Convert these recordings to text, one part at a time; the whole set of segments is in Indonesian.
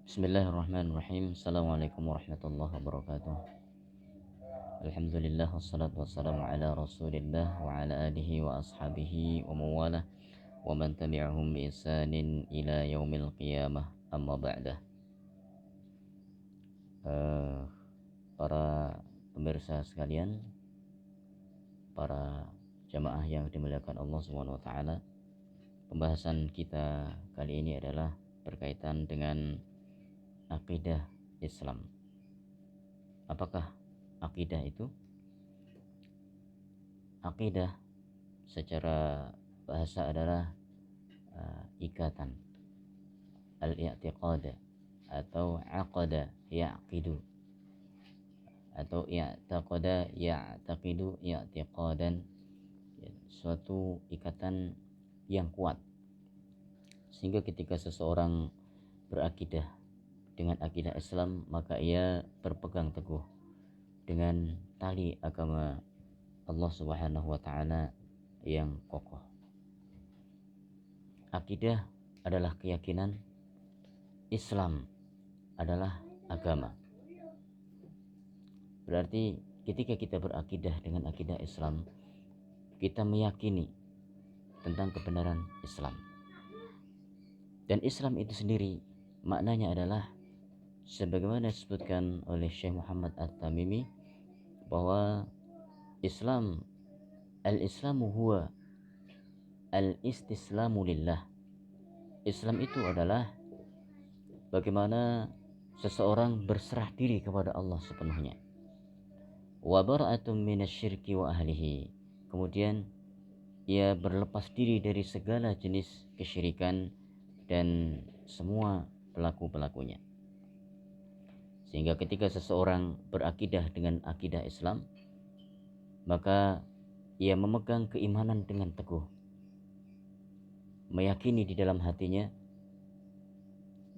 Bismillahirrahmanirrahim. Assalamualaikum warahmatullahi wabarakatuh. Alhamdulillah wassalatu wassalamu ala Rasulillah wa ala alihi wa ashabihi wa mawalah wa man tabi'ahum bi ihsanin ila yaumil qiyamah. Amma ba'dah. Para pemirsa sekalian, para jamaah yang dimuliakan Allah Subhanahu wa taala. Pembahasan kita kali ini adalah berkaitan dengan akidah Islam. Apakah akidah itu? Akidah secara bahasa adalah ikatan, al-i'tiqad atau aqada yaqidu, atau i'taqada ya'taqidu i'tiqadan, suatu ikatan yang kuat sehingga ketika seseorang berakidah dengan akidah Islam, maka ia berpegang teguh dengan tali agama Allah Subhanahu wa taala yang kokoh. Akidah adalah keyakinan, Islam adalah agama. Berarti ketika kita berakidah dengan akidah Islam, kita meyakini tentang kebenaran Islam. Dan Islam itu sendiri maknanya adalah sebagaimana disebutkan oleh Syekh Muhammad At-Tamimi bahwa Al-Islamu huwa al-istislamu lillah. Islam itu adalah bagaimana seseorang berserah diri kepada Allah sepenuhnya. Wa bara'atun minasyirki wa ahlihi. Kemudian ia berlepas diri dari segala jenis kesyirikan dan semua pelaku-pelakunya. Sehingga ketika seseorang berakidah dengan akidah Islam, maka ia memegang keimanan dengan teguh, meyakini di dalam hatinya,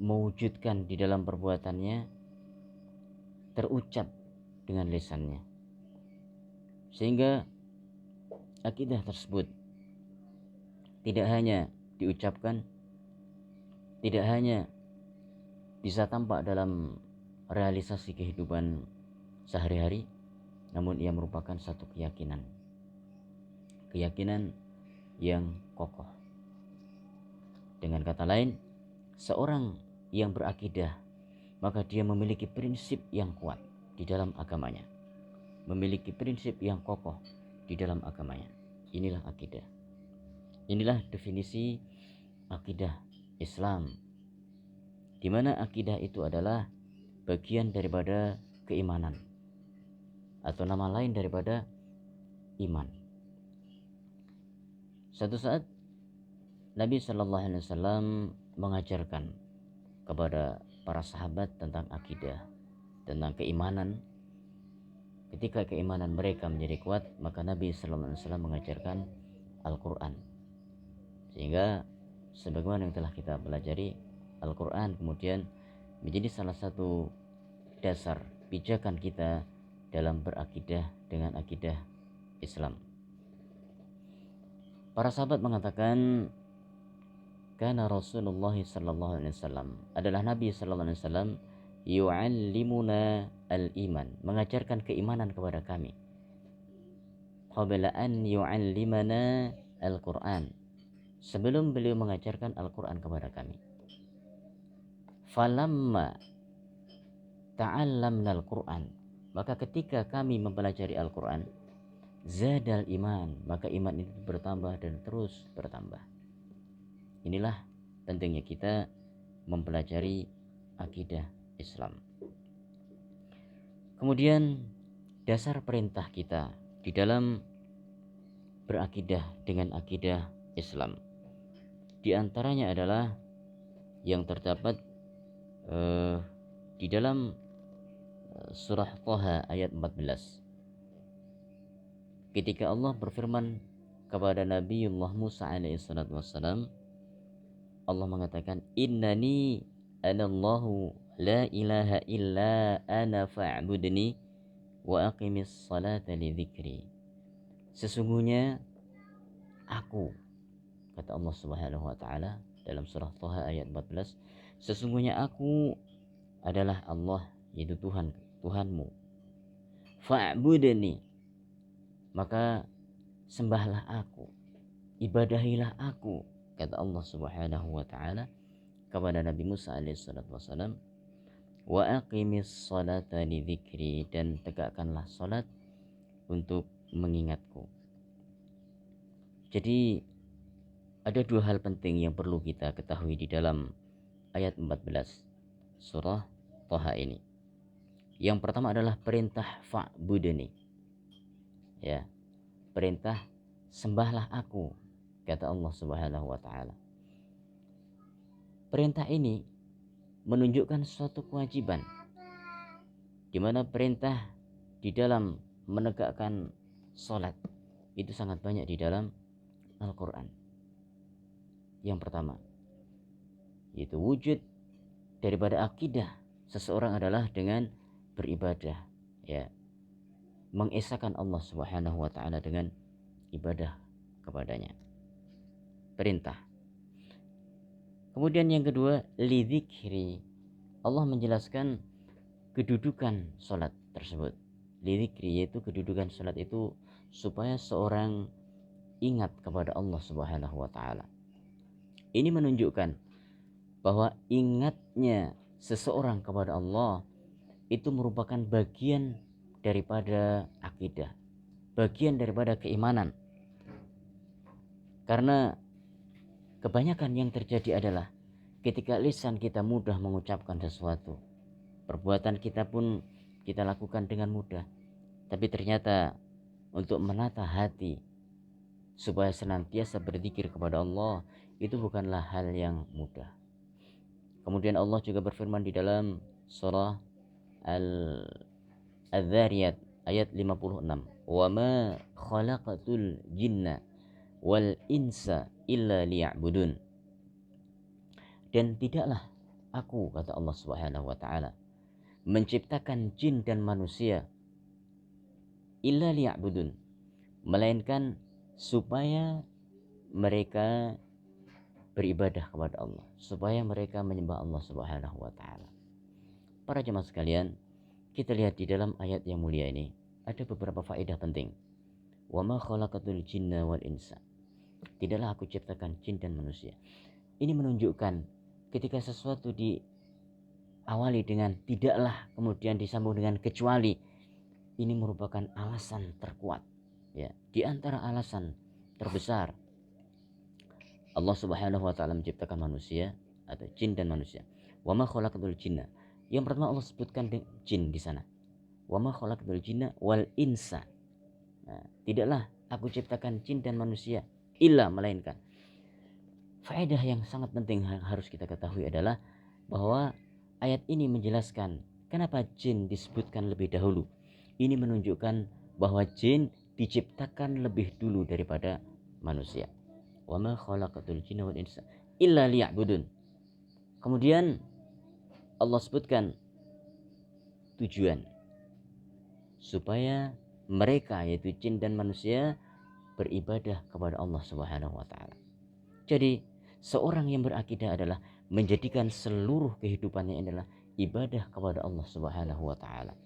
mewujudkan di dalam perbuatannya, terucap dengan lisannya. Sehingga akidah tersebut tidak hanya diucapkan, tidak hanya bisa tampak dalam realisasi kehidupan sehari-hari, namun ia merupakan satu keyakinan yang kokoh. Dengan kata lain, seorang yang berakidah, maka dia memiliki prinsip yang kuat di dalam agamanya, memiliki prinsip yang kokoh di dalam agamanya. Inilah akidah. Inilah definisi akidah Islam, di mana akidah itu adalah bagian daripada keimanan atau nama lain daripada iman. Suatu saat Nabi Shallallahu Alaihi Wasallam mengajarkan kepada para sahabat tentang akidah, tentang keimanan. Ketika keimanan mereka menjadi kuat, maka Nabi Shallallahu Alaihi Wasallam mengajarkan Al-Quran. Sehingga sebagaimana yang telah kita pelajari, Al-Quran kemudian menjadi salah satu dasar pijakan kita dalam berakidah dengan akidah Islam. Para sahabat mengatakan, karena Rasulullah sallallahu alaihi wasallam adalah Nabi sallallahu alaihi wasallam yu'allimuna al-iman, mengajarkan keimanan kepada kami. Qabla an yu'allimana al-Qur'an, sebelum beliau mengajarkan Al-Qur'an kepada kami. Falamma ta'allamna al-Qur'an, maka ketika kami mempelajari Al-Qur'an, zadal iman, maka iman itu bertambah dan terus bertambah. Inilah pentingnya kita mempelajari akidah Islam. Kemudian dasar perintah kita di dalam berakidah dengan akidah Islam, di antaranya adalah yang terdapat di dalam surah Thaha ayat 14. Ketika Allah berfirman kepada Nabiullah Musa alaihissalatu wassalam, Allah mengatakan, innani anallahu la ilaha illa ana fa'budni wa aqimis salata li dzikri. Sesungguhnya aku, kata Allah Subhanahu wa taala dalam surah Thaha ayat 14, sesungguhnya aku adalah Allah, yaitu Tuhanmu. Fa'budni, maka sembahlah aku, ibadahilah aku, kata Allah Subhanahu wa taala kepada Nabi Musa alaihissalatu wassalam. Wa aqimis salata li dzikri, dan tegakkanlah salat untuk mengingatku. Jadi ada dua hal penting yang perlu kita ketahui di dalam ayat 14 surah Thaha ini. Yang pertama adalah perintah fa'budni, ya, perintah sembahlah aku, kata Allah Subhanahu wa taala. Perintah ini menunjukkan suatu kewajiban, di mana perintah di dalam menegakkan salat itu sangat banyak di dalam Al-Qur'an. Yang pertama, yaitu wujud daripada akidah seseorang adalah dengan beribadah, ya, mengesahkan Allah Subhanahu wa taala dengan ibadah kepadanya. Perintah. Kemudian yang kedua, lidzikri. Allah menjelaskan kedudukan salat tersebut. Lidzikri yaitu kedudukan salat itu supaya seorang ingat kepada Allah Subhanahu wa taala. Ini menunjukkan bahwa ingatnya seseorang kepada Allah itu merupakan bagian daripada akidah, bagian daripada keimanan. Karena kebanyakan yang terjadi adalah ketika lisan kita mudah mengucapkan sesuatu, perbuatan kita pun kita lakukan dengan mudah, tapi ternyata untuk menata hati supaya senantiasa berzikir kepada Allah itu bukanlah hal yang mudah. Kemudian Allah juga berfirman di dalam surah Al-Dzariyat ayat 56, "Wa ma khalaqatul jinna wal insa illa liya'budun." Dan tidaklah aku, kata Allah Subhanahu wa taala, menciptakan jin dan manusia illa liya'budun, melainkan supaya mereka beribadah kepada Allah, supaya mereka menyembah Allah Subhanahu wa taala. Para jemaah sekalian, kita lihat di dalam ayat yang mulia ini ada beberapa faedah penting. Wa ma khalaqatul jinna wal insa. Tidaklah aku ciptakan jin dan manusia. Ini menunjukkan ketika sesuatu diawali dengan tidaklah kemudian disambung dengan kecuali, ini merupakan alasan terkuat, ya, di antara alasan terbesar Allah Subhanahu wa taala menciptakan manusia atau jin dan manusia. Wa ma khalaqatul jinna. Yang pertama Allah sebutkan jin di sana. Wa ma khalaqatul jinna wal insa. Nah, tidaklah aku ciptakan jin dan manusia illa, melainkan. Faedah yang sangat penting harus kita ketahui adalah bahwa ayat ini menjelaskan kenapa jin disebutkan lebih dahulu. Ini menunjukkan bahwa jin diciptakan lebih dulu daripada manusia. Wa ma khalaqatul jinna wal insa illa liya'budun. Kemudian Allah sebutkan tujuan supaya mereka, yaitu jin dan manusia, beribadah kepada Allah Subhanahu wa taala. Jadi seorang yang berakidah adalah menjadikan seluruh kehidupannya adalah ibadah kepada Allah Subhanahu wa taala.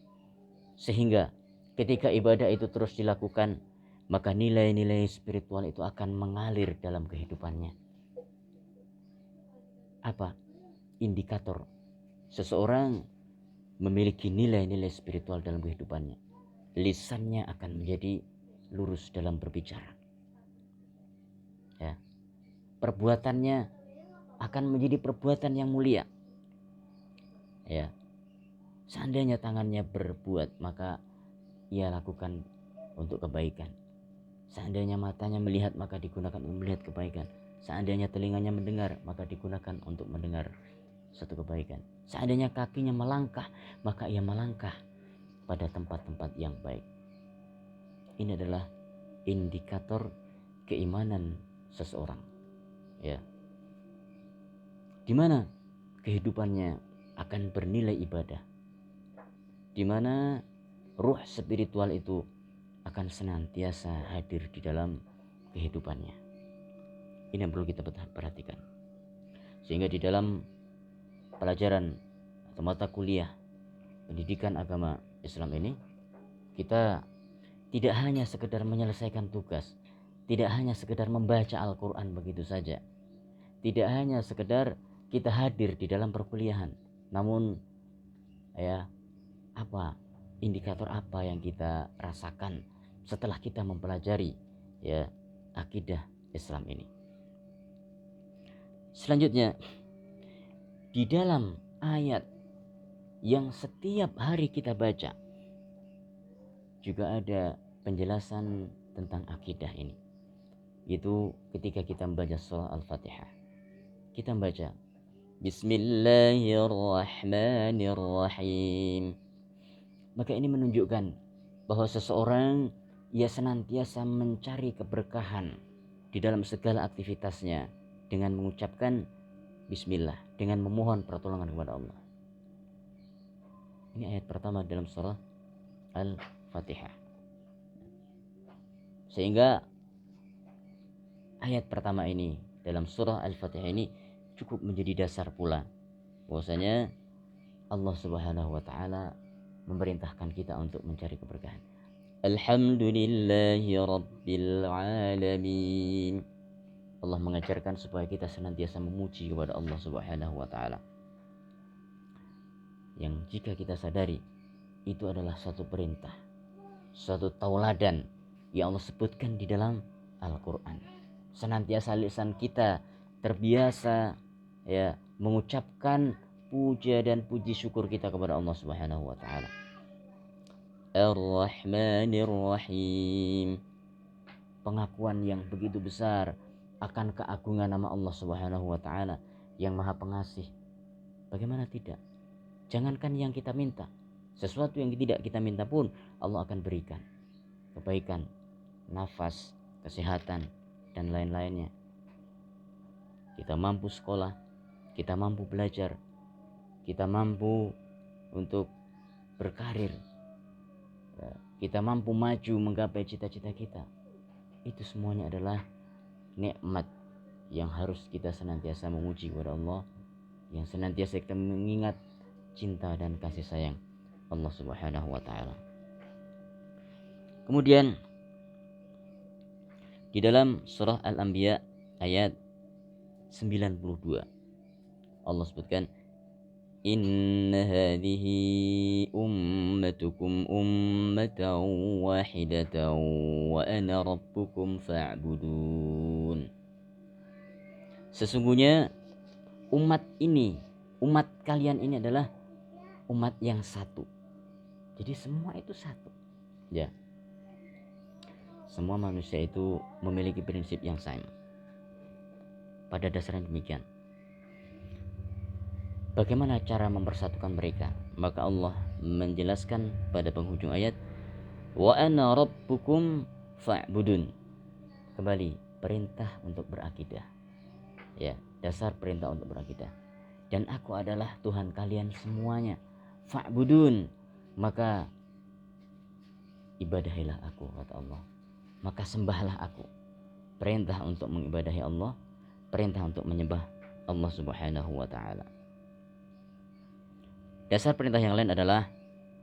Sehingga ketika ibadah itu terus dilakukan, maka nilai-nilai spiritual itu akan mengalir dalam kehidupannya. Apa indikator seseorang memiliki nilai-nilai spiritual dalam kehidupannya? Lisannya akan menjadi lurus dalam berbicara, ya. Perbuatannya akan menjadi perbuatan yang mulia, ya. Seandainya tangannya berbuat, maka ia lakukan untuk kebaikan. Seandainya matanya melihat, maka digunakan untuk melihat kebaikan. Seandainya telinganya mendengar, maka digunakan untuk mendengar satu kebaikan. Seandainya kakinya melangkah, maka ia melangkah pada tempat-tempat yang baik. Ini adalah indikator keimanan seseorang, ya. Di mana kehidupannya akan bernilai ibadah, di mana ruh spiritual itu akan senantiasa hadir di dalam kehidupannya. Ini yang perlu kita perhatikan. Sehingga di dalam pelajaran atau mata kuliah pendidikan agama Islam ini, kita tidak hanya sekedar menyelesaikan tugas, tidak hanya sekedar membaca Al-Quran begitu saja, tidak hanya sekedar kita hadir di dalam perkuliahan, namun apa indikator apa yang kita rasakan setelah kita mempelajari akidah Islam ini. Selanjutnya, di dalam ayat yang setiap hari kita baca juga ada penjelasan tentang akidah ini. Itu ketika kita membaca surah Al-Fatihah, kita membaca Bismillahirrahmanirrahim. Maka ini menunjukkan bahwa seseorang ia senantiasa mencari keberkahan di dalam segala aktivitasnya dengan mengucapkan Bismillah, dengan memohon pertolongan kepada Allah. Ini ayat pertama dalam surah Al-Fatihah. Sehingga ayat pertama ini dalam surah Al-Fatihah ini cukup menjadi dasar pula bahwasanya Allah Subhanahu wa taala memerintahkan kita untuk mencari keberkahan. Alhamdulillahi rabbil alamin. Allah mengajarkan supaya kita senantiasa memuji kepada Allah Subhanahu wa taala. Yang jika kita sadari itu adalah suatu perintah, suatu tauladan yang Allah sebutkan di dalam Al-Qur'an. Senantiasa lisan kita terbiasa mengucapkan puja dan puji syukur kita kepada Allah Subhanahu wa taala. Ar-Rahmanir Rahim. Pengakuan yang begitu besar akan keagungan nama Allah Subhanahu wa taala yang Maha Pengasih. Bagaimana tidak? Jangankan yang kita minta, sesuatu yang tidak kita minta pun Allah akan berikan. Kebaikan, nafas, kesehatan dan lain-lainnya. Kita mampu sekolah, kita mampu belajar, kita mampu untuk berkarir, kita mampu maju menggapai cita-cita kita. Itu semuanya adalah nikmat yang harus kita senantiasa memuji kepada Allah, yang senantiasa kita mengingat cinta dan kasih sayang Allah Subhanahu wa taala. Kemudian di dalam surah Al-Anbiya ayat 92 Allah sebutkan Inna hadhihi ummatukum ummatan wahidatan wa ana rabbukum fa'budun. Sesungguhnya umat kalian ini adalah umat yang satu. Jadi semua itu satu. Ya. Semua manusia itu memiliki prinsip yang sama. Pada dasarnya demikian. Bagaimana cara mempersatukan mereka? Maka Allah menjelaskan pada penghujung ayat, wa ana rabbukum fa'budun. Kembali perintah untuk berakidah. Ya, dasar perintah untuk berakidah. Dan aku adalah Tuhan kalian semuanya. Fa'budun. Maka ibadahilah aku, kata Allah. Maka sembahlah aku. Perintah untuk mengibadahi Allah, perintah untuk menyembah Allah Subhanahu wa taala. Dasar perintah yang lain adalah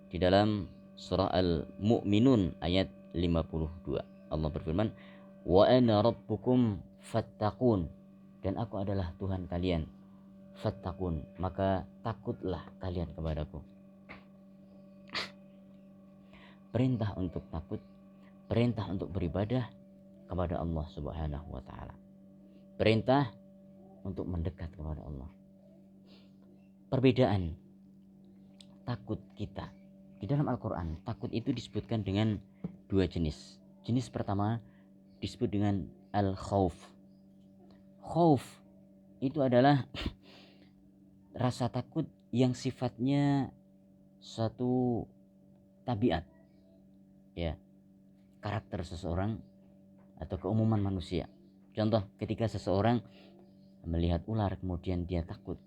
di dalam surah Al-Mu'minun ayat 52. Allah berfirman, "Wa ana rabbukum fattaqun." Dan aku adalah Tuhan kalian. Fattaqun, maka takutlah kalian kepadaku. Perintah untuk takut, perintah untuk beribadah kepada Allah Subhanahu wa taala. Perintah untuk mendekat kepada Allah. Perbedaan takut kita di dalam Al-Quran, takut itu disebutkan dengan dua jenis. Jenis pertama disebut dengan al-khauf. Khauf itu adalah rasa takut yang sifatnya suatu tabiat, ya, karakter seseorang atau keumuman manusia. Contoh, ketika seseorang melihat ular kemudian dia takut,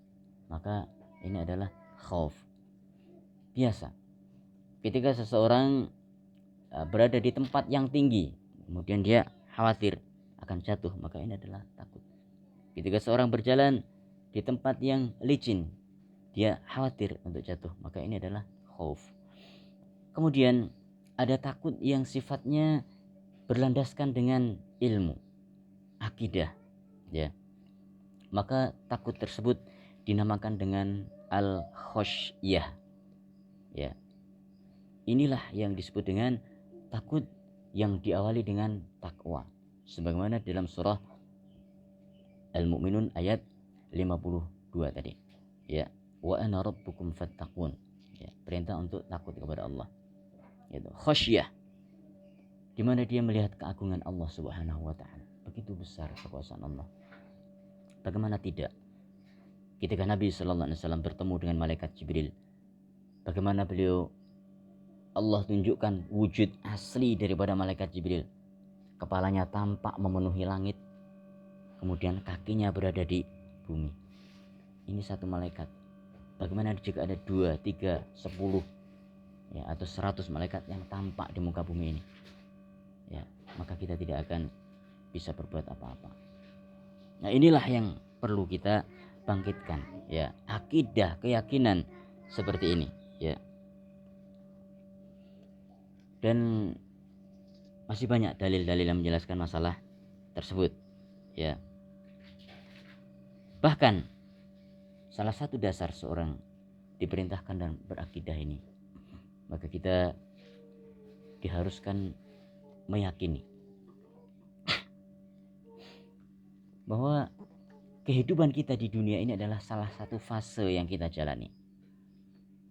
maka ini adalah khauf. Biasa ketika seseorang berada di tempat yang tinggi kemudian dia khawatir akan jatuh, maka ini adalah takut. Ketika seorang berjalan di tempat yang licin dia khawatir untuk jatuh, maka ini adalah khauf. Kemudian ada takut yang sifatnya berlandaskan dengan ilmu, akidah, ya. Maka takut tersebut dinamakan dengan al-khosyah, ya. Inilah yang disebut dengan takut yang diawali dengan takwa, sebagaimana dalam surah Al-Mu'minun ayat 52 tadi, ya. Wa ana rabbukum fattaqun, ya, perintah untuk takut kepada Allah, itu khasyah, di mana dia melihat keagungan Allah Subhanahu wa taala. Begitu besar kekuasaan Allah. Bagaimana tidak ketika Nabi sallallahu alaihi wasallam bertemu dengan malaikat Jibril, bagaimana beliau Allah tunjukkan wujud asli daripada malaikat Jibril. Kepalanya tampak memenuhi langit, kemudian kakinya berada di bumi. Ini satu malaikat. Bagaimana jika ada 2, 3, 10, ya, atau 100 malaikat yang tampak di muka bumi ini, ya, maka kita tidak akan bisa berbuat apa-apa. Nah, inilah yang perlu kita bangkitkan, ya, akidah, keyakinan seperti ini, ya. Dan masih banyak dalil-dalil yang menjelaskan masalah tersebut, ya. Bahkan salah satu dasar seorang diperintahkan dan berakidah ini, maka kita diharuskan meyakini bahwa kehidupan kita di dunia ini adalah salah satu fase yang kita jalani,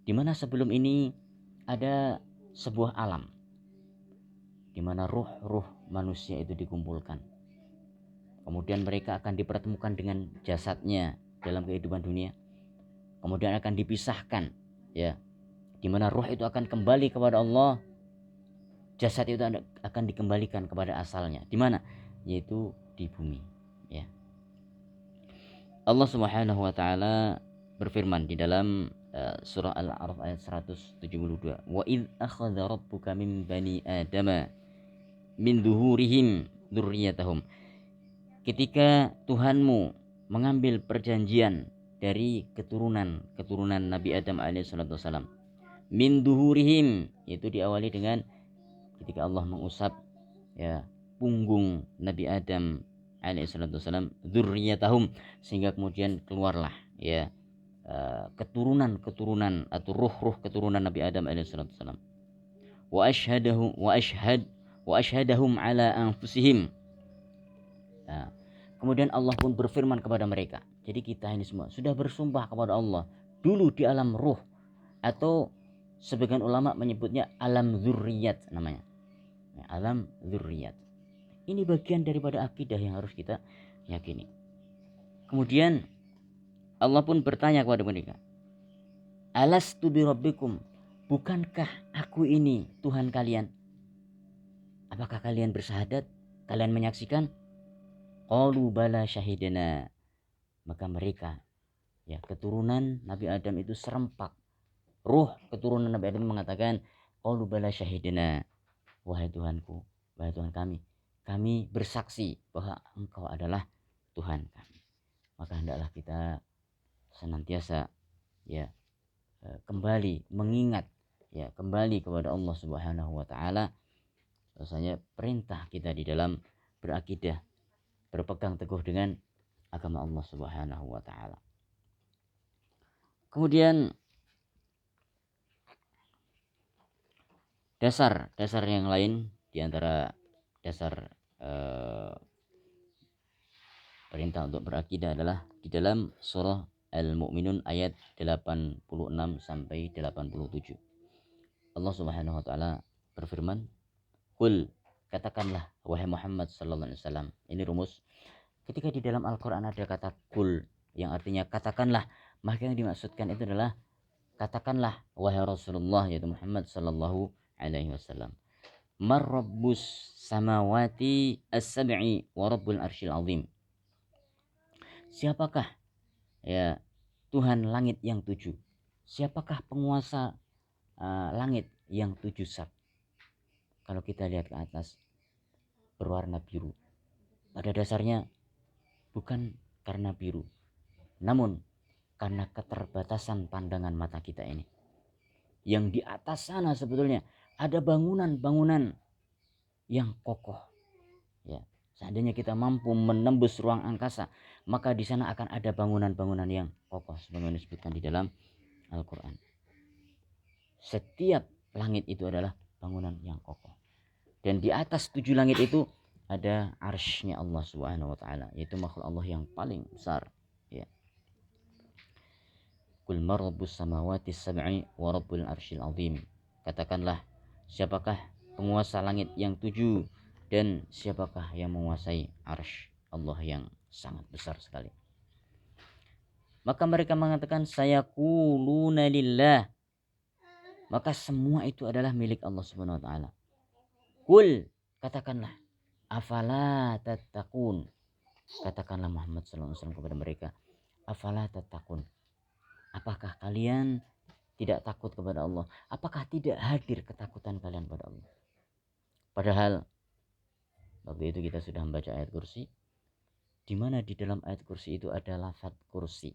di mana sebelum ini ada sebuah alam di mana ruh-ruh manusia itu dikumpulkan. Kemudian mereka akan dipertemukan dengan jasadnya dalam kehidupan dunia. Kemudian akan dipisahkan, ya, di mana ruh itu akan kembali kepada Allah. Jasad itu akan dikembalikan kepada asalnya. Di mana? Yaitu di bumi, ya. Allah Subhanahu wa taala berfirman di dalam surah Al-A'raf ayat 172. Wa idz akhadha rabbuka min bani adama min zuhurihim dzurriyyatahum. Ketika Tuhanmu mengambil perjanjian dari keturunan Nabi Adam alaihissalam, min duhurihim, itu diawali dengan ketika Allah mengusap, ya, punggung Nabi Adam alaihissalam, dzurriyyatahum, sehingga kemudian keluarlah, ya, keturunan atau ruh-ruh keturunan Nabi Adam alaihissalam. Wa ashhadahum ala anfusihim. Nah, kemudian Allah pun berfirman kepada mereka. Jadi kita ini semua sudah bersumpah kepada Allah dulu di alam ruh, atau sebagian ulama menyebutnya alam dzurriyat namanya. Nah, alam dzurriyat. Ini bagian daripada akidah yang harus kita yakini. Kemudian Allah pun bertanya kepada mereka, alastu birabbikum, bukankah aku ini Tuhan kalian? Apakah kalian bersahadat? Kalian menyaksikan? Qalu bala syahidana. Maka mereka, ya, keturunan Nabi Adam itu serempak. Ruh keturunan Nabi Adam mengatakan, qalu bala syahidana, wahai Tuhanku, wahai Tuhan kami bersaksi bahwa Engkau adalah Tuhan kami. Maka hendaklah kita senantiasa, ya, kembali mengingat, ya, kembali kepada Allah Subhanahu wa taala. Rasanya perintah kita di dalam berakidah, berpegang teguh dengan agama Allah Subhanahu wa taala. Kemudian dasar yang lain di antara dasar perintah untuk berakidah adalah di dalam surah Al-Mu'minun ayat 86 sampai 87. Allah Subhanahu wa taala berfirman, "Qul," katakanlah wahai Muhammad sallallahu alaihi wasallam. Ini rumus. Ketika di dalam Al-Qur'an ada kata qul yang artinya katakanlah, maka yang dimaksudkan itu adalah katakanlah wahai Rasulullah, yaitu Muhammad sallallahu alaihi wasallam. Mar rabbus samawati as-sab'i wa rabbul arsyil azim. Siapakah, ya, Tuhan langit yang 7? Siapakah penguasa langit yang 7 sak? Kalau kita lihat ke atas berwarna biru, pada dasarnya bukan karena biru, namun karena keterbatasan pandangan mata kita ini. Yang di atas sana sebetulnya ada bangunan-bangunan yang kokoh. Ya, seandainya kita mampu menembus ruang angkasa, maka di sana akan ada bangunan-bangunan yang kokoh sebagaimana disebutkan di dalam Al-Quran. Setiap langit itu adalah bangunan yang kokoh. Dan di atas 7 langit itu ada arsy-Nya Allah Subhanahu wa taala, yaitu makhluk Allah yang paling besar. Ya. Qul man rabbus samawati sab'i wa rabbul arsyil azim. Katakanlah, siapakah penguasa langit yang 7 dan siapakah yang menguasai arsy Allah yang sangat besar sekali. Maka mereka mengatakan sayaquluna lillah. Maka semua itu adalah milik Allah Subhanahu wa taala. Qul, katakanlah, afala tattaqun. Katakanlah Muhammad sallallahu alaihi wasallam kepada mereka, afala tattaqun. Apakah kalian tidak takut kepada Allah? Apakah tidak hadir ketakutan kalian pada Allah? Padahal waktu itu kita sudah membaca ayat kursi, di mana di dalam ayat kursi itu ada lafaz kursi.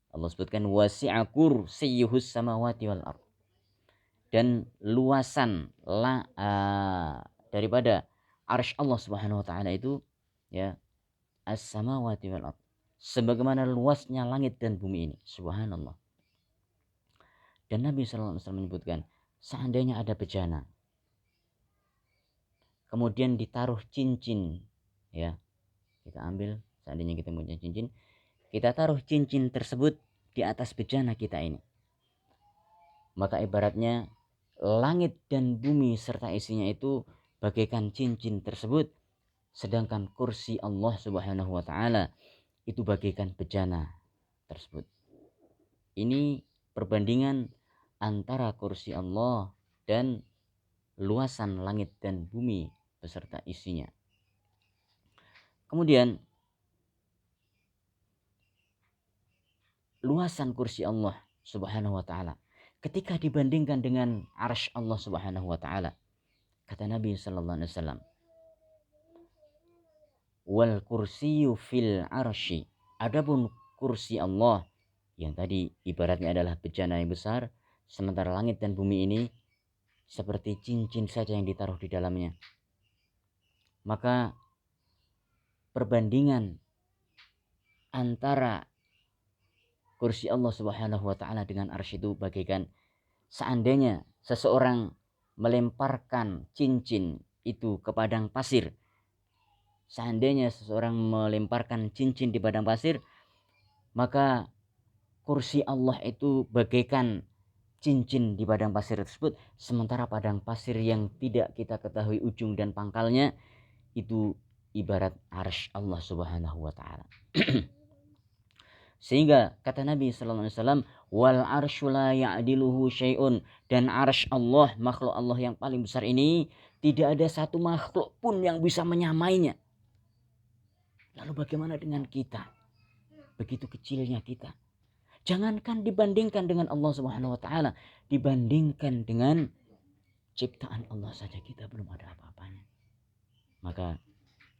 Allah sebutkan wasi'a kursiyyuhus samawati wal ardh. Dan luasan daripada arsy Allah Subhanahu wa taala itu ya as-samawati wal ardh. Sebagaimana luasnya langit dan bumi ini. Subhanallah. Dan Nabi sallallahu alaihi wasallam menyebutkan, seandainya ada bejana, kemudian ditaruh cincin, ya, kita ambil, seandainya kita punya cincin, kita taruh cincin tersebut di atas bejana kita ini, maka ibaratnya langit dan bumi serta isinya itu bagaikan cincin tersebut, sedangkan kursi Allah Subhanahu wa taala itu bagaikan bejana tersebut. Ini perbandingan antara kursi Allah dan luasan langit dan bumi beserta isinya. Kemudian luasan kursi Allah Subhanahu wa taala ketika dibandingkan dengan arsy Allah Subhanahu wa taala, kata Nabi sallallahu alaihi wasallam, wal kursiyyu fil arsy. Adapun kursi Allah yang tadi ibaratnya adalah bejana yang besar, sementara langit dan bumi ini seperti cincin saja yang ditaruh di dalamnya. Maka perbandingan antara kursi Allah Subhanahu wa taala dengan arsy itu bagaikan seandainya seseorang melemparkan cincin itu ke padang pasir. Seandainya seseorang melemparkan cincin di padang pasir, maka kursi Allah itu bagaikan cincin di padang pasir tersebut, sementara padang pasir yang tidak kita ketahui ujung dan pangkalnya itu ibarat arsy Allah Subhanahu wa taala. Sehingga kata Nabi sallallahu alaihi wasallam, wal arsyu la ya'diluhu syai'un, dan arsy Allah, makhluk Allah yang paling besar ini, tidak ada satu makhluk pun yang bisa menyamainya. Lalu bagaimana dengan kita? Begitu kecilnya kita. Jangankan dibandingkan dengan Allah Subhanahu wa taala, dibandingkan dengan ciptaan Allah saja kita belum ada apa-apanya. Maka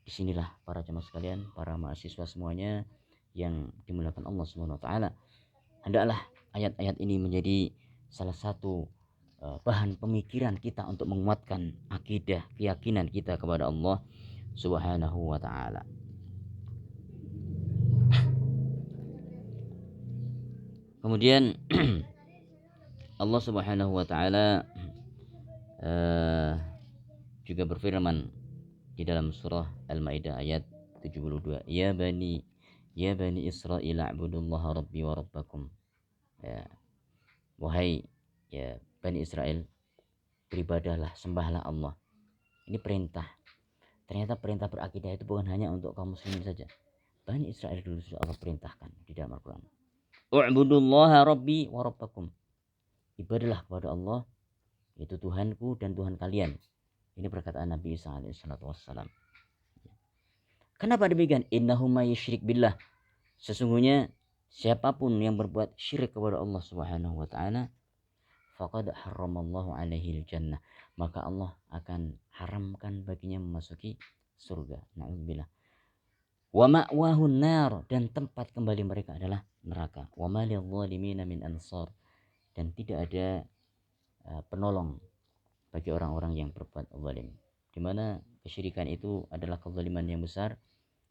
disinilah para jemaah sekalian, para mahasiswa semuanya yang dimuliakan Allah Subhanahu wa taala, hendaklah ayat-ayat ini menjadi salah satu bahan pemikiran kita untuk menguatkan akidah, keyakinan kita kepada Allah Subhanahu wa taala. Kemudian Allah Subhanahu wa taala juga berfirman di dalam surah Al-Maidah ayat 72, ya bani Israil a'budullaha rabbi wa rabbakum. Ya, wahai ya Bani Israel, beribadahlah, sembahlah Allah. Ini perintah. Ternyata perintah berakidah itu bukan hanya untuk kaum muslimin saja. Bani Israel dulu sudah Allah perintahkan di dalam Al-Quran. U'budullaha rabbi wa rabbakum. Ibadahlah kepada Allah, yaitu Tuhanku dan Tuhan kalian. Ini perkataan Nabi Isa alaihissalatu wassalam. Kenapa demikian? Innahu may yusyrik billah. Sesungguhnya siapapun yang berbuat syirik kepada Allah Subhanahu wa taala, faqad harramallahu alaihi jannah, maka Allah akan haramkan baginya memasuki surga. Na'udzubillah. Wa ma'wahun nar, dan tempat kembali mereka adalah neraka. Wa ma lidh-dhalimina min ansar, dan tidak ada penolong bagi orang-orang yang berbuat zalim. Di mana kesyirikan itu adalah kezaliman yang besar,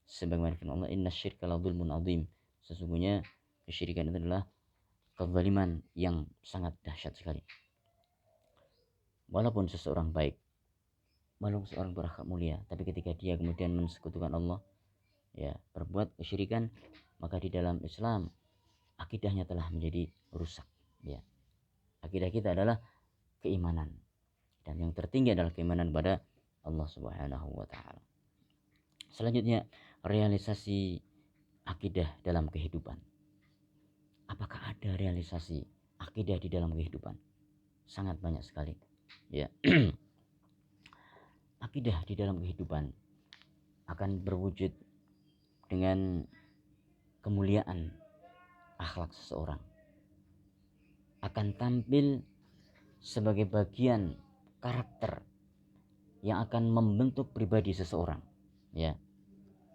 sebagaimana firman Allah, innasyirka la dzulmun adzim. Sesungguhnya kesyirikan itu adalah kezaliman yang sangat dahsyat sekali. Walaupun seseorang baik, walaupun seorang berakhlak mulia, tapi ketika dia kemudian mensekutukan Allah, ya, berbuat kesyirikan, maka di dalam Islam akidahnya telah menjadi rusak, ya. Akidah kita adalah keimanan, dan yang tertinggi adalah keimanan kepada Allah Subhanahu wa taala. Selanjutnya, realisasi akidah dalam kehidupan. Apakah ada realisasi akidah di dalam kehidupan? Sangat banyak sekali, ya. Akidah di dalam kehidupan akan berwujud dengan kemuliaan akhlak seseorang, akan tampil sebagai bagian karakter yang akan membentuk pribadi seseorang, ya.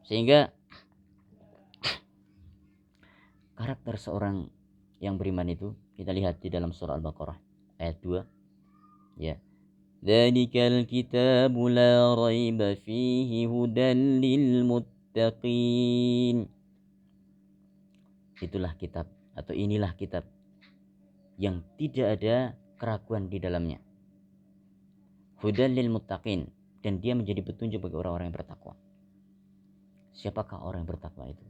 Sehingga karakter seorang yang beriman itu kita lihat di dalam surah Al-Baqarah ayat 2, ya. Dzalikal kitabu la raiba fihi hudan lil muttaqin. Itulah kitab, atau inilah kitab yang tidak ada keraguan di dalamnya. Hudan lil muttaqin, dan dia menjadi petunjuk bagi orang-orang yang bertakwa. Siapakah orang yang bertakwa itu?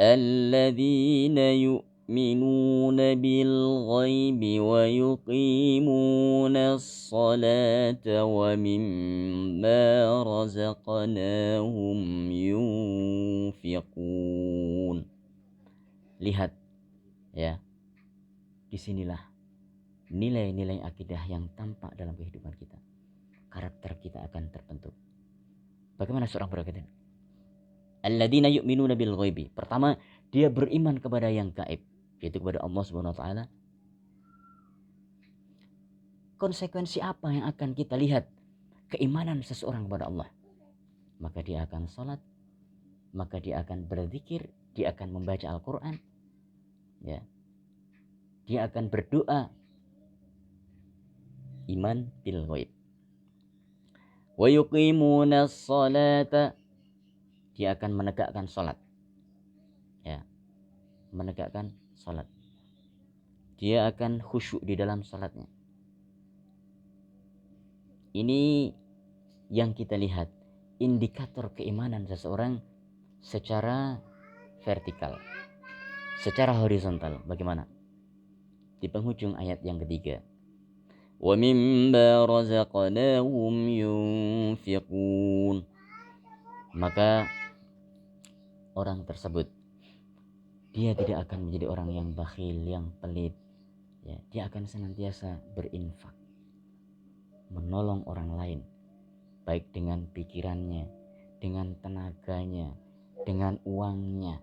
Alladzina yu'minuna bil ghaibi wa yuqimuna as-salata wa mimma razaqnahum yunfiqun. Lihat, ya. Disinilah nilai-nilai akidah yang tampak dalam kehidupan kita. Karakter kita akan terbentuk. Bagaimana seorang berakidah? Alladzina yu'minuna bil ghaibi. Pertama, dia beriman kepada yang gaib, yaitu kepada Allah Subhanahu wa taala. Konsekuensi apa yang akan kita lihat keimanan seseorang kepada Allah? Maka dia akan salat, maka dia akan berzikir, dia akan membaca Al-Qur'an, ya. Dia akan berdoa. Iman bil ghaib. Wa yuqimuna as-salata, dia akan menegakkan salat, ya, menegakkan salat. Dia akan khusyuk di dalam salatnya. Ini yang kita lihat indikator keimanan seseorang secara vertikal. Secara horizontal bagaimana? Di penghujung ayat yang ketiga, wa mimma razaqnahum yunfiqun. Maka orang tersebut dia tidak akan menjadi orang yang bakhil, yang pelit, ya. Dia akan senantiasa berinfak, menolong orang lain, baik dengan pikirannya, dengan tenaganya, dengan uangnya,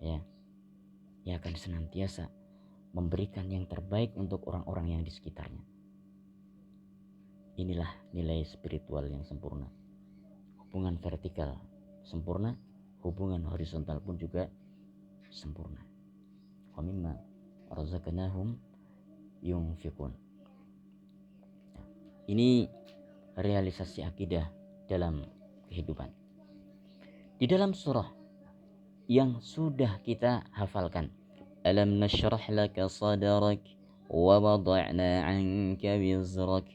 ya. Dia akan senantiasa memberikan yang terbaik untuk orang-orang yang di sekitarnya. Inilah nilai spiritual yang sempurna. Hubungan vertikal sempurna, hubungan horizontal pun juga sempurna. Wa mimma razaqnahum yunfiqun. Ini realisasi akidah dalam kehidupan. Di dalam surah yang sudah kita hafalkan, alam nashrah laka sadrak wa wada'na 'anka wizrak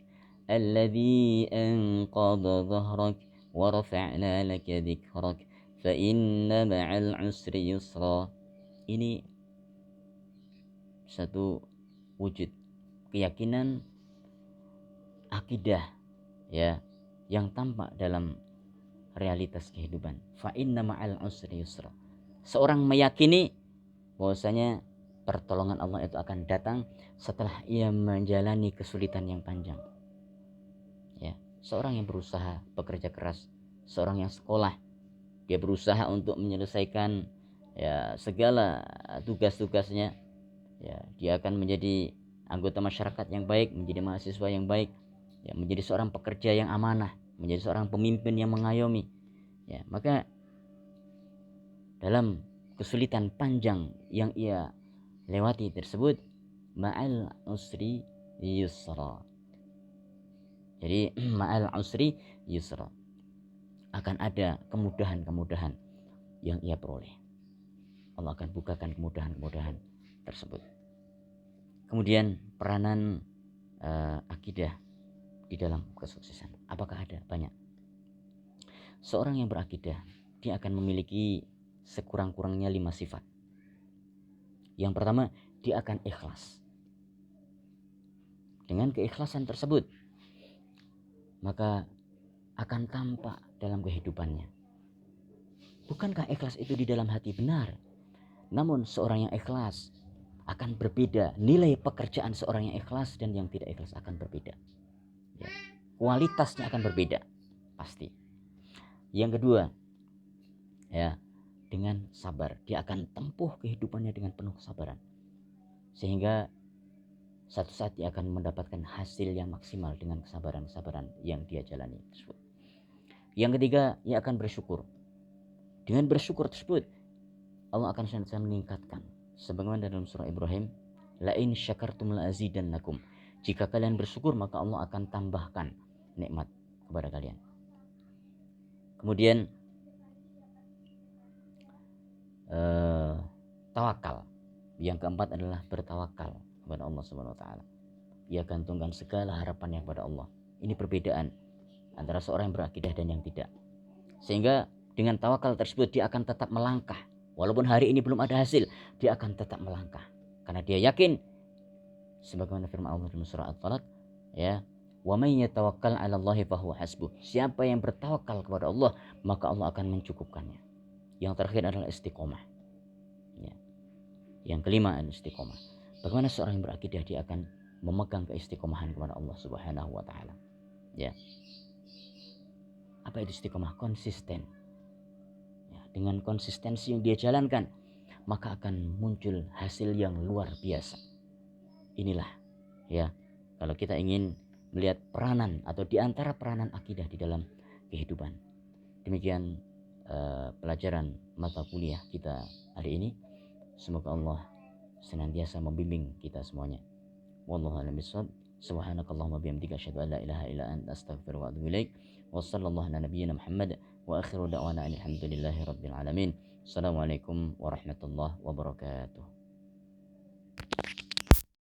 alladhi anqadha dhahrak wa rafa'na laka dhikrak fa inna ma'al usri yusra. Ini satu wujud keyakinan akidah, ya, yang tampak dalam realitas kehidupan. Fa inna ma'al usri yusra. Seorang meyakini bahwasanya pertolongan Allah itu akan datang setelah ia menjalani kesulitan yang panjang. Ya, seorang yang berusaha, bekerja keras, seorang yang sekolah, dia berusaha untuk menyelesaikan, ya, segala tugas-tugasnya, ya, dia akan menjadi anggota masyarakat yang baik, menjadi mahasiswa yang baik, ya, menjadi seorang pekerja yang amanah, menjadi seorang pemimpin yang mengayomi, ya. Maka dalam kesulitan panjang yang ia lewati tersebut, ma'al usri yusra. Jadi ma'al usri yusra, akan ada kemudahan-kemudahan yang ia peroleh. Allah akan bukakan kemudahan-kemudahan tersebut. Kemudian peranan akidah di dalam kesuksesan. Apakah ada? Banyak. Seorang yang berakidah, dia akan memiliki sekurang-kurangnya 5 sifat. Yang pertama, dia akan ikhlas. Dengan keikhlasan tersebut, maka akan tampak dalam kehidupannya. Bukankah ikhlas itu di dalam hati? Benar. Namun seorang yang ikhlas akan berbeda. Nilai pekerjaan seorang yang ikhlas dan yang tidak ikhlas akan berbeda. Ya. Kualitasnya akan berbeda. Pasti. Yang kedua, ya, dengan sabar. Dia akan tempuh kehidupannya dengan penuh kesabaran. Sehingga satu saat dia akan mendapatkan hasil yang maksimal dengan kesabaran-kesabaran yang dia jalani tersebut. Yang ketiga, ia akan bersyukur. Dengan bersyukur tersebut, Allah akan senantiasa meningkatkan. Sebagaimana dalam surah Ibrahim, la in syakartum la azidannakum. Jika kalian bersyukur, maka Allah akan tambahkan nikmat kepada kalian. Kemudian tawakal. Yang keempat adalah bertawakal kepada Allah Subhanahu wa taala. Ia gantungkan segala harapannya kepada Allah. Ini perbedaan antara seorang yang berakidah dan yang tidak. Sehingga dengan tawakal tersebut dia akan tetap melangkah. Walaupun hari ini belum ada hasil, dia akan tetap melangkah. Karena dia yakin, sebagaimana firman Allah dalam surah At-Talaq, ya, wa may yatawakkal 'ala Allahi fahuwa hasbuh. Siapa yang bertawakal kepada Allah, maka Allah akan mencukupkannya. Yang terakhir adalah istiqomah. Ya. Yang kelima adalah istiqomah. Bagaimana seorang yang berakidah, dia akan memegang keistiqomahan kepada Allah Subhanahu wa taala. Ya. Apa itu istiqomah? Konsisten. Ya, dengan konsistensi yang dia jalankan, maka akan muncul hasil yang luar biasa. Inilah, ya, kalau kita ingin melihat peranan atau di antara peranan akidah di dalam kehidupan. Demikian pelajaran mata kuliah kita hari ini. Semoga Allah senantiasa membimbing kita semuanya. Wallahu a'lam bishawab. Subhanakallahumma bihamdika asyhadu an la ilaha illa anta astaghfiruka wa atubu ilaik. Wa sallallahu ala nabiyyina Muhammad wa akhiru da'wana alhamdulillahi rabbil alamin. Assalamualaikum warahmatullahi wabarakatuh.